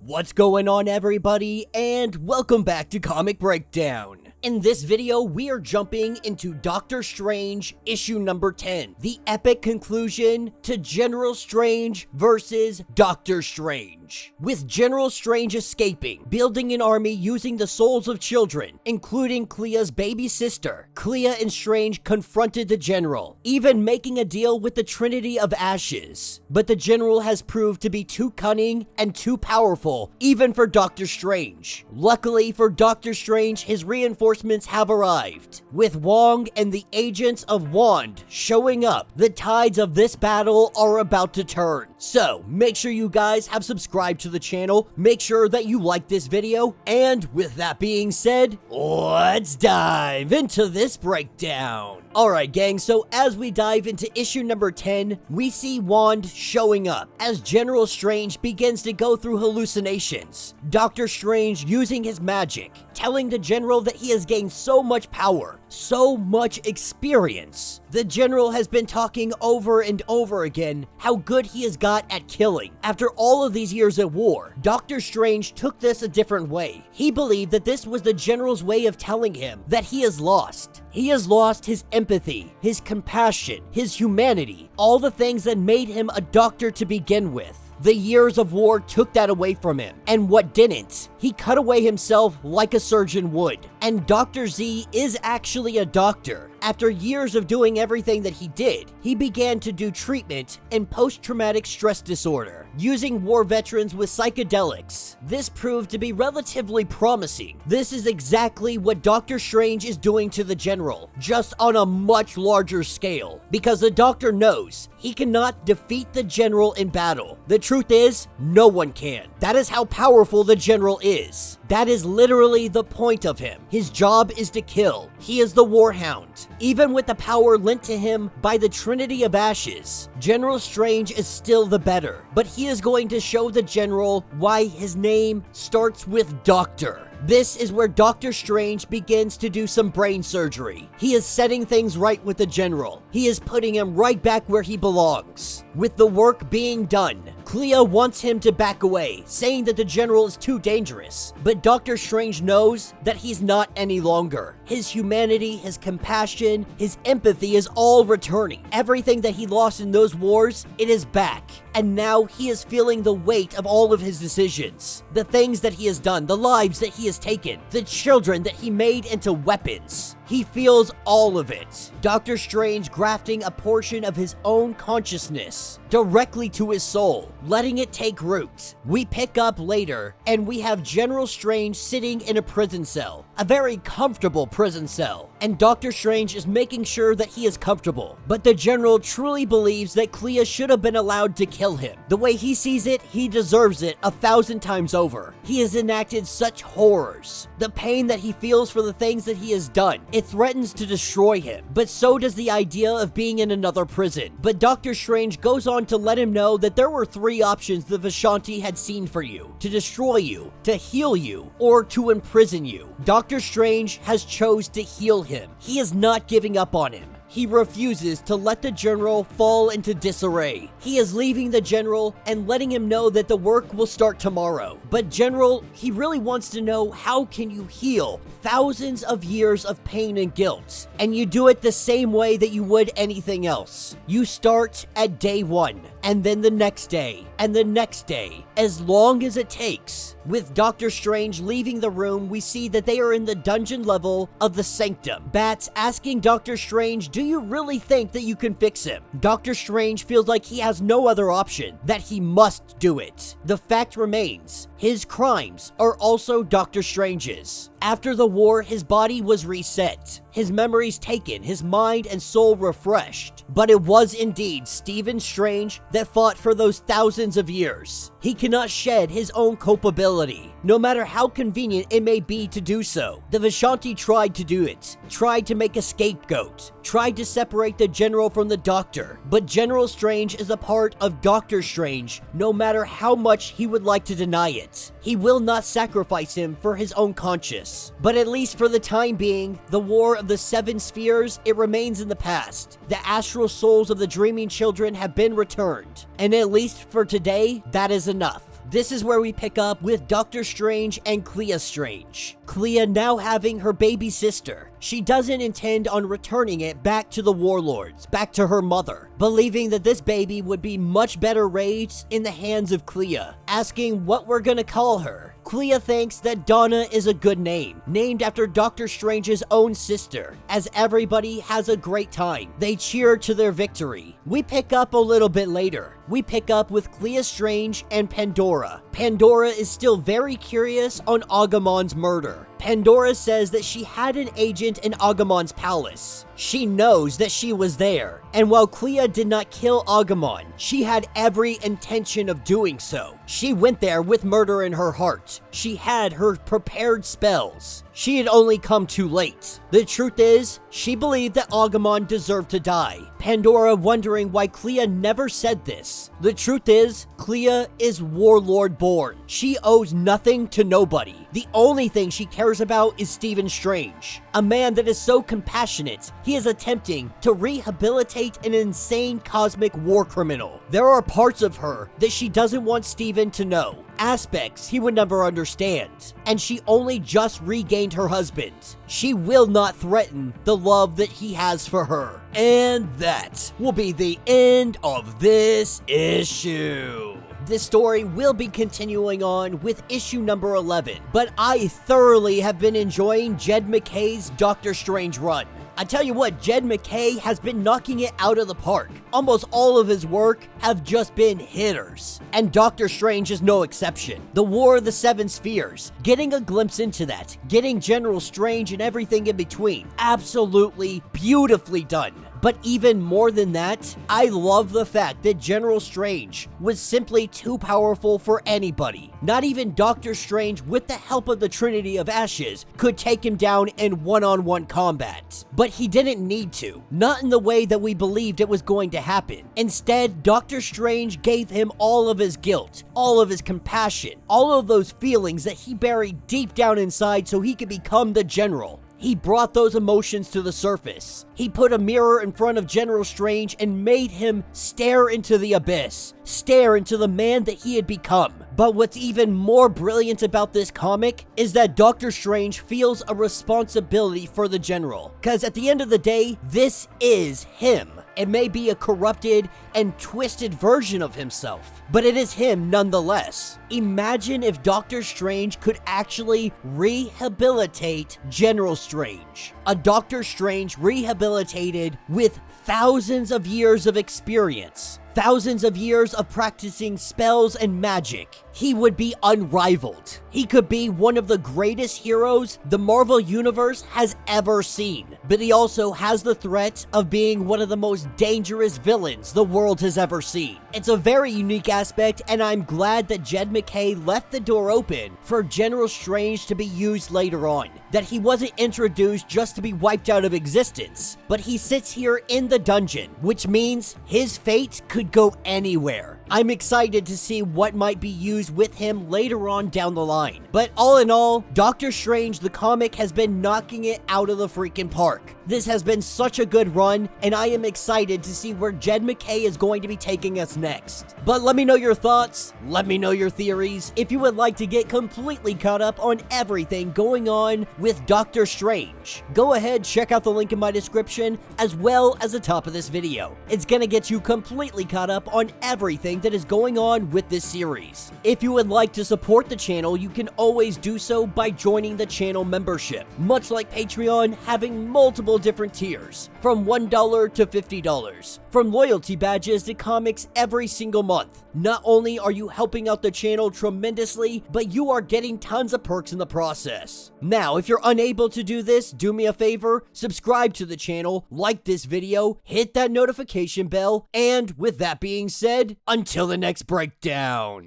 What's going on, everybody, and welcome back to Comic Breakdown. In this video, we are jumping into Doctor Strange issue number 10, the epic conclusion to General Strange versus Doctor Strange. With General Strange escaping, building an army using the souls of children, including Clea's baby sister, Clea and Strange confronted the General, even making a deal with the Trinity of Ashes. But the General has proved to be too cunning and too powerful, even for Doctor Strange. Luckily for Doctor Strange, his reinforcements have arrived. With Wong and the agents of W.A.N.D showing up, the tides of this battle are about to turn. So, make sure you guys have subscribed to the channel, make sure that you like this video, and with that being said, let's dive into this breakdown. Alright gang, so as we dive into issue number 10, we see W.A.N.D showing up as General Strange begins to go through hallucinations. Doctor Strange using his magic, telling the General that he has gained so much power, so much experience. The General has been talking over and over again how good he has got at killing. After all of these years at war, Doctor Strange took this a different way. He believed that this was the General's way of telling him that he is lost. He has lost his empathy, his compassion, his humanity, all the things that made him a doctor to begin with. The years of war took that away from him, and what didn't? He cut away himself like a surgeon would. And Dr. Z is actually a doctor. After years of doing everything that he did, he began to do treatment in post-traumatic stress disorder, using war veterans with psychedelics. This proved to be relatively promising. This is exactly what Doctor Strange is doing to the General, just on a much larger scale, because the Doctor knows he cannot defeat the General in battle. The truth is, no one can. That is how powerful the General is. That is literally the point of him. His job is to kill. He is the Warhound. Even with the power lent to him by the Trinity of Ashes, General Strange is still the better. But he is going to show the General why his name starts with Doctor. This is where Doctor Strange begins to do some brain surgery. He is setting things right with the General. He is putting him right back where he belongs. With the work being done, Clea wants him to back away, saying that the General is too dangerous. But Doctor Strange knows that he's not any longer. His humanity, his compassion, his empathy is all returning. Everything that he lost in those wars, it is back. And now he is feeling the weight of all of his decisions. The things that he has done, the lives that he has taken, the children that he made into weapons. He feels all of it. Doctor Strange grafting a portion of his own consciousness directly to his soul, letting it take root. We pick up later, and we have General Strange sitting in a prison cell, a very comfortable prison cell, and Doctor Strange is making sure that he is comfortable. But the General truly believes that Clea should have been allowed to kill him. The way he sees it, he deserves it 1,000 times over. He has enacted such horrors. The pain that he feels for the things that he has done, it threatens to destroy him, but so does the idea of being in another prison. But Doctor Strange goes on to let him know that there were 3 options the Vishanti had seen for you: to destroy you, to heal you, or to imprison you. Doctor Strange has chose to heal him. He is not giving up on him. He refuses to let the General fall into disarray. He is leaving the General and letting him know that the work will start tomorrow. But General, he really wants to know, how can you heal thousands of years of pain and guilt? And you do it the same way that you would anything else. You start at day 1, and then the next day, and the next day, as long as it takes. With Doctor Strange leaving the room, we see that they are in the dungeon level of the Sanctum. Bats asking Doctor Strange, do you really think that you can fix him? Doctor Strange feels like he has no other option, that he must do it. The fact remains, his crimes are also Doctor Strange's. After the war, his body was reset, his memories taken, his mind and soul refreshed. But it was indeed Stephen Strange that fought for those thousands of years. He cannot shed his own culpability, no matter how convenient it may be to do so. The Vishanti tried to do it, tried to make a scapegoat, tried to separate the General from the Doctor, but General Strange is a part of Doctor Strange, no matter how much he would like to deny it. He will not sacrifice him for his own conscience. But at least for the time being, the War of the 7 Spheres, it remains in the past. The astral souls of the dreaming children have been returned, and at least for today, that is enough. This is where we pick up with Doctor Strange and Clea Strange. Clea now having her baby sister. She doesn't intend on returning it back to the warlords, back to her mother, believing that this baby would be much better raised in the hands of Clea, asking what we're gonna call her. Clea thinks that Donna is a good name, named after Doctor Strange's own sister, as everybody has a great time. They cheer to their victory. We pick up a little bit later. We pick up with Clea Strange and Pandora. Pandora is still very curious on Agamon's murder. Pandora says that she had an agent in Agamon's palace. She knows that she was there, and while Clea did not kill Agamon, she had every intention of doing so. She went there with murder in her heart. She had her prepared spells. She had only come too late. The truth is, she believed that Agamon deserved to die. Pandora wondering why Clea never said this. The truth is, Clea is warlord born. She owes nothing to nobody. The only thing she cares about is Stephen Strange, a man that is so compassionate, he is attempting to rehabilitate an insane cosmic war criminal. There are parts of her that she doesn't want Stephen to know, aspects he would never understand, and she only just regained her husband. She will not threaten the love that he has for her. And that will be the end of this issue. This story will be continuing on with issue number 11, but I thoroughly have been enjoying Jed MacKay's Doctor Strange run. I tell you what, Jed MacKay has been knocking it out of the park. Almost all of his work have just been hitters, and Doctor Strange is no exception. The War of the Seven Spheres, getting a glimpse into that, getting General Strange and everything in between, absolutely beautifully done. But even more than that, I love the fact that General Strange was simply too powerful for anybody. Not even Doctor Strange, with the help of the Trinity of Ashes, could take him down in one-on-one combat. But he didn't need to, not in the way that we believed it was going to happen. Instead, Doctor Strange gave him all of his guilt, all of his compassion, all of those feelings that he buried deep down inside so he could become the General. He brought those emotions to the surface. He put a mirror in front of General Strange and made him stare into the abyss, stare into the man that he had become. But what's even more brilliant about this comic is that Doctor Strange feels a responsibility for the General. Because at the end of the day, this is him. It may be a corrupted and twisted version of himself, but it is him nonetheless. Imagine if Doctor Strange could actually rehabilitate General Strange. A Doctor Strange rehabilitated with thousands of years of experience. Thousands of years of practicing spells and magic. He would be unrivaled. He could be one of the greatest heroes the Marvel Universe has ever seen. But he also has the threat of being one of the most dangerous villains the world has ever seen. It's a very unique aspect, and I'm glad that Jed MacKay left the door open for General Strange to be used later on. That he wasn't introduced just to be wiped out of existence, but he sits here in the dungeon, which means his fate could go anywhere. I'm excited to see what might be used with him later on down the line. But all in all, Doctor Strange the comic has been knocking it out of the freaking park. This has been such a good run, and I am excited to see where Jed MacKay is going to be taking us next. But let me know your thoughts, let me know your theories. If you would like to get completely caught up on everything going on with Doctor Strange, go ahead, check out the link in my description as well as the top of this video. It's gonna get you completely caught up on everything that is going on with this series. If you would like to support the channel, you can always do so by joining the channel membership. Much like Patreon, having multiple different tiers, from $1 to $50, from loyalty badges to comics every single month. Not only are you helping out the channel tremendously, but you are getting tons of perks in the process. Now, if you're unable to do this, do me a favor, subscribe to the channel, like this video, hit that notification bell, and with that being said, until the next breakdown.